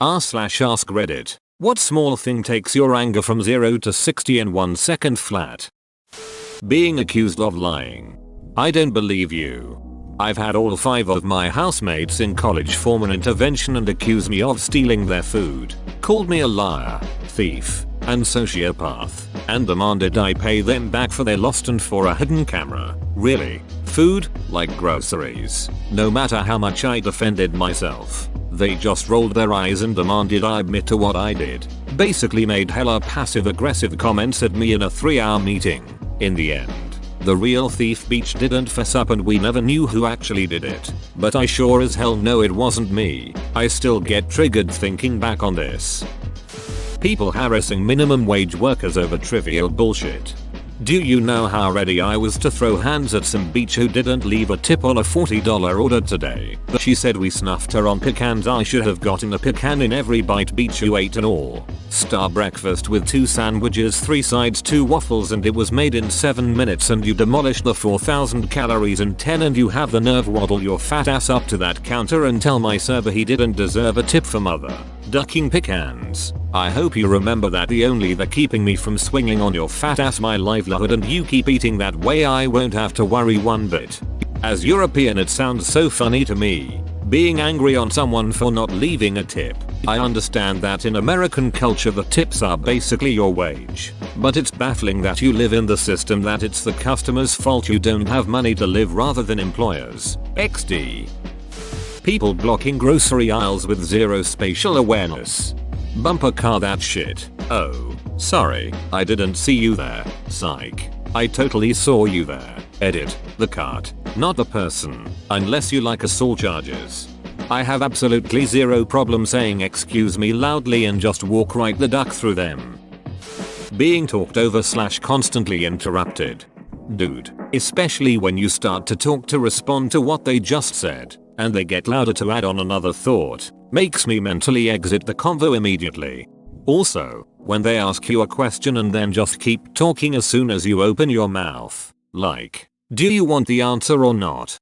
r/ask Reddit. What small thing takes your anger from 0 to 60 in 1 second flat? Being accused of lying. I don't believe you. I've had all 5 of my housemates in college form an intervention and accuse me of stealing their food, called me a liar, thief, and sociopath, and demanded I pay them back for their lost and for a hidden camera. Really? Food? Like groceries. No matter how much I defended myself, they just rolled their eyes and demanded I admit to what I did. Basically made hella passive aggressive comments at me in a 3-hour meeting. In the end, the real thief Beach didn't fess up and we never knew who actually did it. But I sure as hell know it wasn't me. I still get triggered thinking back on this. People harassing minimum wage workers over trivial bullshit. Do you know how ready I was to throw hands at some Beach who didn't leave a tip on a $40 order today? She said we snuffed her on pecans. I should have gotten a pecan in every bite Beach you ate and all. Star breakfast with 2 sandwiches, 3 sides, 2 waffles, and it was made in 7 minutes and you demolished the 4,000 calories in 10 and you have the nerve waddle your fat ass up to that counter and tell my server he didn't deserve a tip for mother ducking pecans. I hope you remember that they're keeping me from swinging on your fat ass my livelihood and you keep eating that way I won't have to worry one bit. As European it sounds so funny to me, being angry on someone for not leaving a tip. I understand that in American culture the tips are basically your wage, but it's baffling that you live in the system that it's the customer's fault you don't have money to live rather than employers. XD. People blocking grocery aisles with 0 spatial awareness. Bumper car that shit. Oh, sorry, I didn't see you there. Psych. I totally saw you there. Edit. The cart, not the person. Unless you like assault charges. I have absolutely 0 problem saying excuse me loudly and just walk right the duck through them. Being talked over / constantly interrupted. Dude, especially when you start to talk to respond to what they just said, and they get louder to add on another thought, makes me mentally exit the convo immediately. Also, when they ask you a question and then just keep talking as soon as you open your mouth. Like, do you want the answer or not?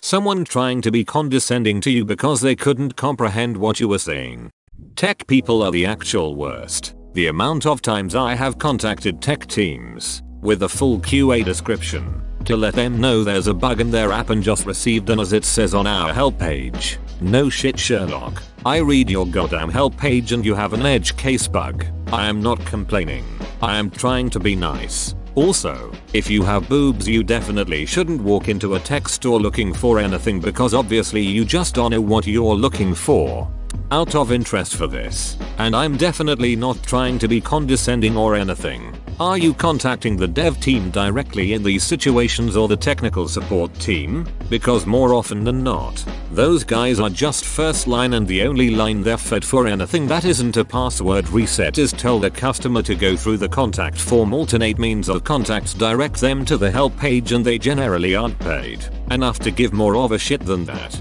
Someone trying to be condescending to you because they couldn't comprehend what you were saying. Tech people are the actual worst. The amount of times I have contacted tech teams with a full QA description to let them know there's a bug in their app and just received an as it says on our help page. No shit Sherlock. I read your goddamn help page and you have an edge case bug. I am not complaining. I am trying to be nice. Also, if you have boobs you definitely shouldn't walk into a tech store looking for anything because obviously you just don't know what you're looking for. Out of interest for this, and I'm definitely not trying to be condescending or anything, are you contacting the dev team directly in these situations or the technical support team? Because more often than not, those guys are just first line and the only line they're fed for anything that isn't a password reset is tell the customer to go through the contact form, alternate means of contacts, direct them to the help page, and they generally aren't paid enough to give more of a shit than that.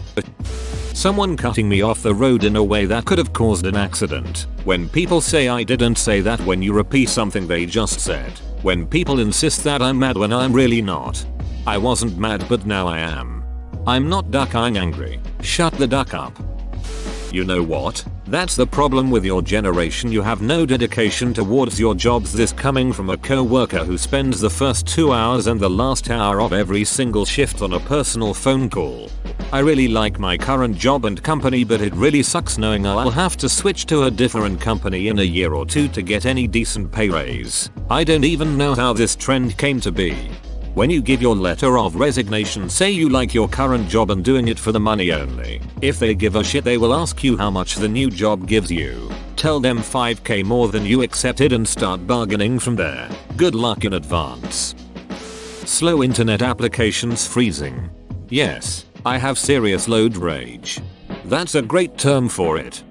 Someone cutting me off the road in a way that could have caused an accident. When people say I didn't say that when you repeat something they just said. When people insist that I'm mad when I'm really not. I wasn't mad but now I am. I'm not ducking angry. Shut the duck up. You know what? That's the problem with your generation. You have no dedication towards your jobs. This coming from a co-worker who spends the first 2 hours and the last hour of every single shift on a personal phone call. I really like my current job and company, but it really sucks knowing I'll have to switch to a different company in a year or 2 to get any decent pay raise. I don't even know how this trend came to be. When you give your letter of resignation, say you like your current job and doing it for the money only. If they give a shit they will ask you how much the new job gives you. Tell them 5k more than you accepted and start bargaining from there. Good luck in advance. Slow internet applications freezing. Yes, I have serious load rage. That's a great term for it.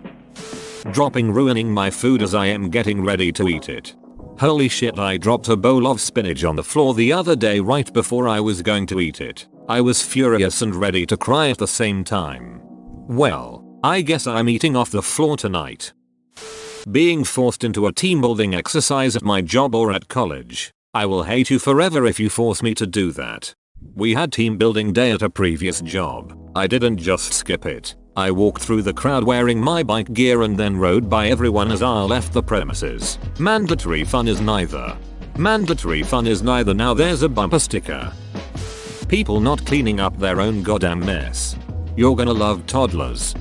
Dropping ruining my food as I am getting ready to eat it. Holy shit, I dropped a bowl of spinach on the floor the other day right before I was going to eat it. I was furious and ready to cry at the same time. Well, I guess I'm eating off the floor tonight. Being forced into a team building exercise at my job or at college. I will hate you forever if you force me to do that. We had team building day at a previous job. I didn't just skip it. I walked through the crowd wearing my bike gear and then rode by everyone as I left the premises. Mandatory fun is neither. Mandatory fun is neither. Now there's a bumper sticker. People not cleaning up their own goddamn mess. You're gonna love toddlers.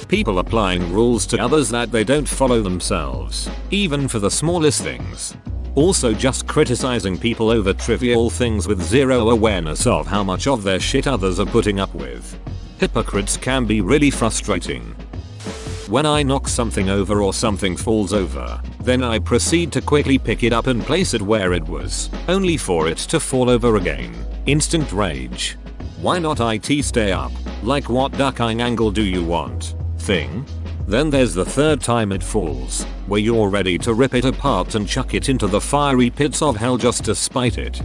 People applying rules to others that they don't follow themselves, even for the smallest things. Also just criticizing people over trivial things with zero awareness of how much of their shit others are putting up with. Hypocrites can be really frustrating. When I knock something over or something falls over, then I proceed to quickly pick it up and place it where it was, only for it to fall over again. Instant rage. Why not IT stay up? Like what ducking angle do you want? Thing? Then there's the third time it falls, where you're ready to rip it apart and chuck it into the fiery pits of hell just to spite it.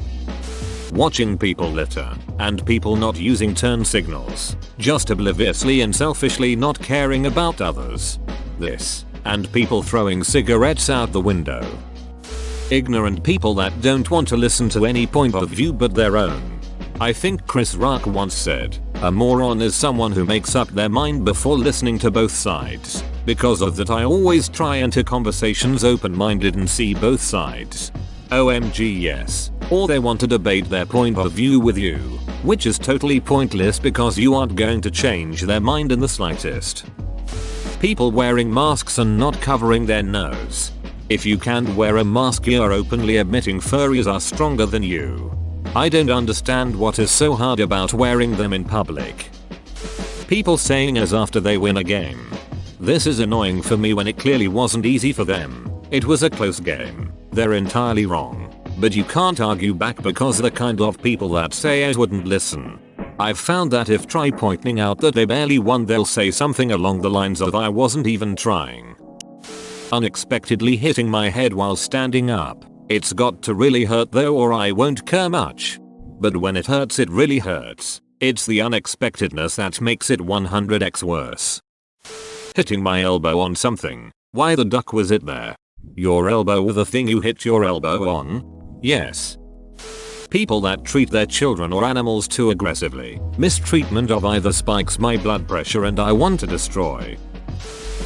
Watching people litter, and people not using turn signals, just obliviously and selfishly not caring about others. This, and people throwing cigarettes out the window. Ignorant people that don't want to listen to any point of view but their own. I think Chris Rock once said, a moron is someone who makes up their mind before listening to both sides. Because of that I always try enter conversations open-minded and see both sides. OMG yes. Or they want to debate their point of view with you, which is totally pointless because you aren't going to change their mind in the slightest. People wearing masks and not covering their nose. If you can't wear a mask you're openly admitting furries are stronger than you. I don't understand what is so hard about wearing them in public. People saying as after they win a game. This is annoying for me when it clearly wasn't easy for them. It was a close game. They're entirely wrong. But you can't argue back because the kind of people that say I wouldn't listen. I've found that if try pointing out that they barely won they'll say something along the lines of I wasn't even trying. Unexpectedly hitting my head while standing up. It's got to really hurt though or I won't care much. But when it hurts it really hurts. It's the unexpectedness that makes it 100x worse. Hitting my elbow on something. Why the duck was it there? Your elbow with the thing you hit your elbow on? Yes. People that treat their children or animals too aggressively. Mistreatment of either spikes my blood pressure and I want to destroy.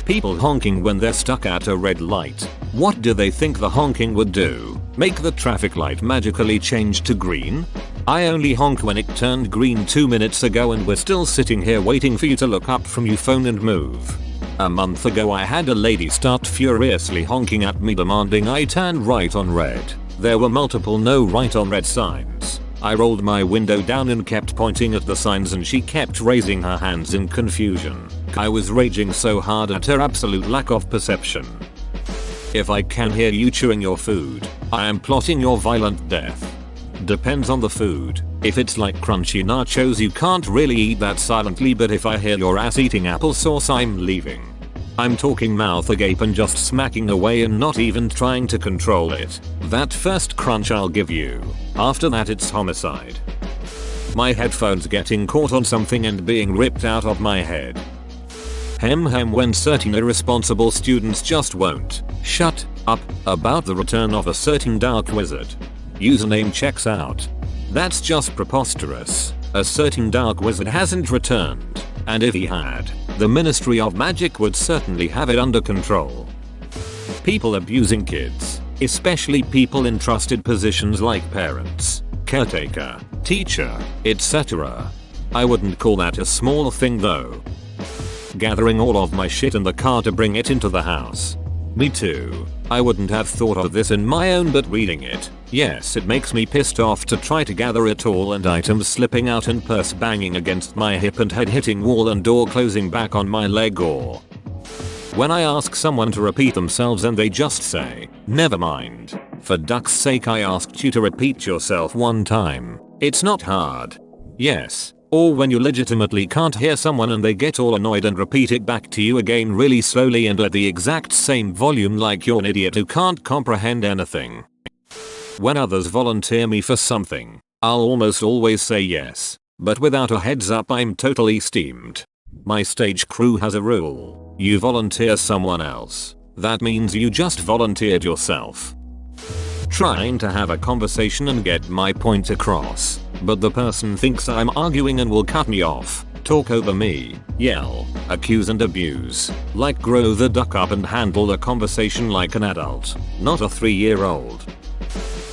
People honking when they're stuck at a red light. What do they think the honking would do? Make the traffic light magically change to green? I only honked when it turned green 2 minutes ago and we're still sitting here waiting for you to look up from your phone and move. A month ago I had a lady start furiously honking at me demanding I turn right on red. There were multiple no right on red signs. I rolled my window down and kept pointing at the signs and she kept raising her hands in confusion. I was raging so hard at her absolute lack of perception. If I can hear you chewing your food, I am plotting your violent death. Depends on the food. If it's like crunchy nachos you can't really eat that silently but if I hear your ass eating applesauce I'm leaving. I'm talking mouth agape and just smacking away and not even trying to control it. That first crunch I'll give you. After that it's homicide. My headphones getting caught on something and being ripped out of my head. Hem when certain irresponsible students just won't shut up about the return of a certain dark wizard. Username checks out. That's just preposterous. A certain dark wizard hasn't returned. And if he had, the Ministry of Magic would certainly have it under control. People abusing kids, especially people in trusted positions like parents, caretaker, teacher, etc. I wouldn't call that a small thing though. Gathering all of my shit in the car to bring it into the house. Me too. I wouldn't have thought of this in my own but reading it, yes it makes me pissed off to try to gather it all and items slipping out and purse banging against my hip and head hitting wall and door closing back on my leg or when I ask someone to repeat themselves and they just say, never mind. For duck's sake I asked you to repeat yourself one time. It's not hard. Yes. Or when you legitimately can't hear someone and they get all annoyed and repeat it back to you again really slowly and at the exact same volume like you're an idiot who can't comprehend anything. When others volunteer me for something, I'll almost always say yes, but without a heads up I'm totally steamed. My stage crew has a rule. You volunteer someone else. That means you just volunteered yourself. Trying to have a conversation and get my point across, but the person thinks I'm arguing and will cut me off. talk over me, yell, accuse and abuse, like grow the duck up and handle the conversation like an adult, not a 3-year-old.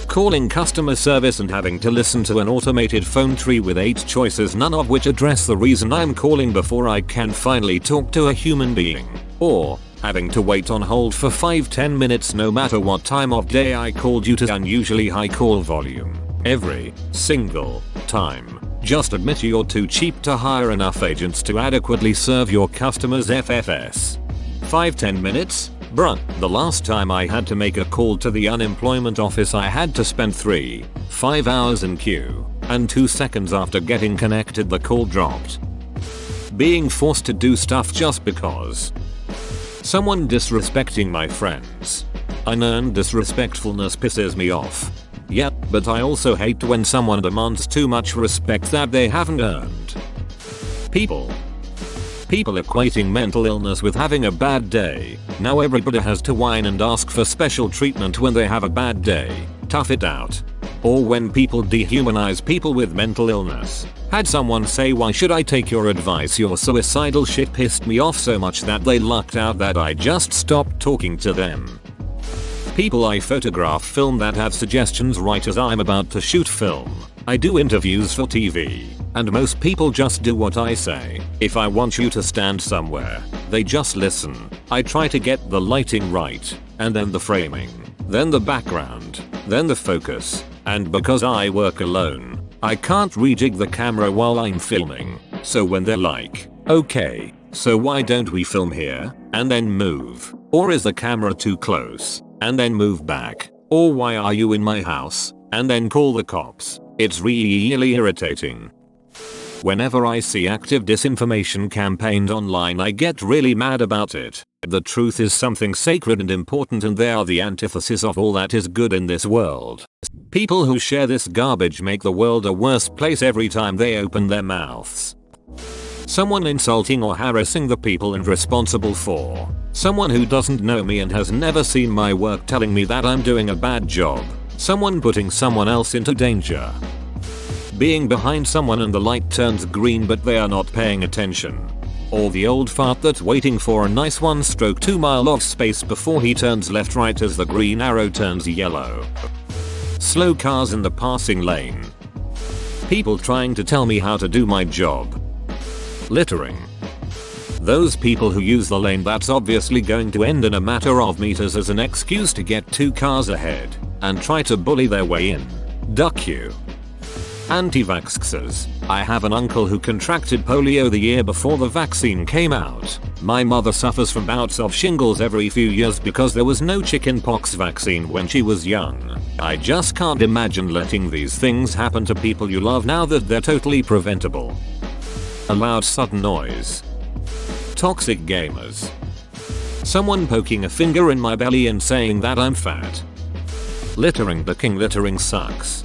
Calling customer service and having to listen to an automated phone tree with 8 choices, none of which address the reason I'm calling before I can finally talk to a human being. Or having to wait on hold for 5-10 minutes no matter what time of day I call due to unusually high call volume. Every single time. Just admit you're too cheap to hire enough agents to adequately serve your customers. FFS. 5-10 minutes? Bruh, the last time I had to make a call to the unemployment office I had to spend 3-5 hours in queue, and 2 seconds after getting connected the call dropped. Being forced to do stuff just because. Someone disrespecting my friends. Unearned disrespectfulness pisses me off. Yeah, but I also hate when someone demands too much respect that they haven't earned. People equating mental illness with having a bad day. Now everybody has to whine and ask for special treatment when they have a bad day. Tough it out. Or when people dehumanize people with mental illness. Had someone say, "Why should I take your advice? You're suicidal." Shit pissed me off so much that they lucked out that I just stopped talking to them. People I photograph film that have suggestions right as I'm about to shoot film. I do interviews for TV, and most people just do what I say. If I want you to stand somewhere, they just listen. I try to get the lighting right, and then the framing, then the background, then the focus, and because I work alone, I can't rejig the camera while I'm filming. So when they're like, "Okay, so why don't we film here, and then move? Or is the camera too close, and then move back? Or why are you in my house, and then call the cops?" It's really irritating. Whenever I see active disinformation campaigns online, I get really mad about it. The truth is something sacred and important, and they are the antithesis of all that is good in this world. People who share this garbage make the world a worse place every time they open their mouths. Someone insulting or harassing the people I'm responsible for. Someone who doesn't know me and has never seen my work telling me that I'm doing a bad job. Someone putting someone else into danger. Being behind someone and the light turns green but they are not paying attention. Or the old fart that's waiting for a nice 1/2 mile off space before he turns left right as the green arrow turns yellow. Slow cars in the passing lane. People trying to tell me how to do my job. Littering. Those people who use the lane that's obviously going to end in a matter of meters as an excuse to get 2 cars ahead and try to bully their way in. Duck you. Anti-vaxxers. I have an uncle who contracted polio the year before the vaccine came out. My mother suffers from bouts of shingles every few years because there was no chickenpox vaccine when she was young. I just can't imagine letting these things happen to people you love now that they're totally preventable. A loud sudden noise. Toxic gamers. Someone poking a finger in my belly and saying that I'm fat. Littering the king. Littering sucks.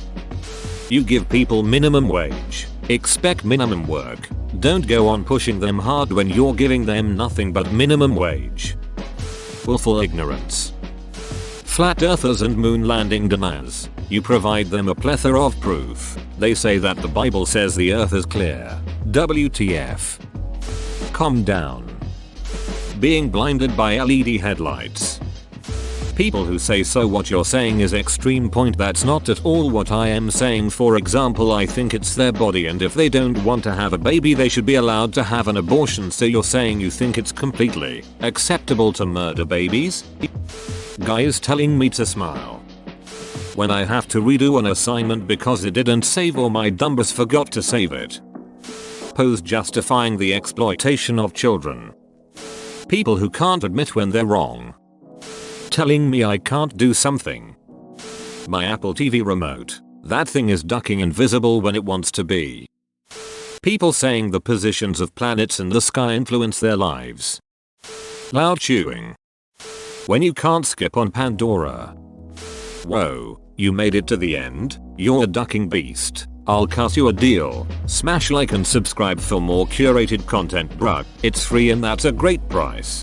You give people minimum wage. Expect minimum work. Don't go on pushing them hard when you're giving them nothing but minimum wage. Willful ignorance. Flat earthers and moon landing deniers. You provide them a plethora of proof. They say that the Bible says the earth is clear. WTF. Calm down. Being blinded by LED headlights. People who say so what you're saying is extreme point. That's not at all what I am saying. For example, I think it's their body and if they don't want to have a baby they should be allowed to have an abortion. So you're saying you think it's completely acceptable to murder babies? Guy is telling me to smile when I have to redo an assignment because it didn't save or my dumbass forgot to save it. Pose justifying the exploitation of children. People who can't admit when they're wrong. Telling me I can't do something. My Apple TV remote. That thing is ducking invisible when it wants to be. People saying the positions of planets in the sky influence their lives. Loud chewing. When you can't skip on Pandora. Whoa, you made it to the end? You're a ducking beast. I'll cut you a deal. Smash like and subscribe for more curated content, bruh. It's free and that's a great price.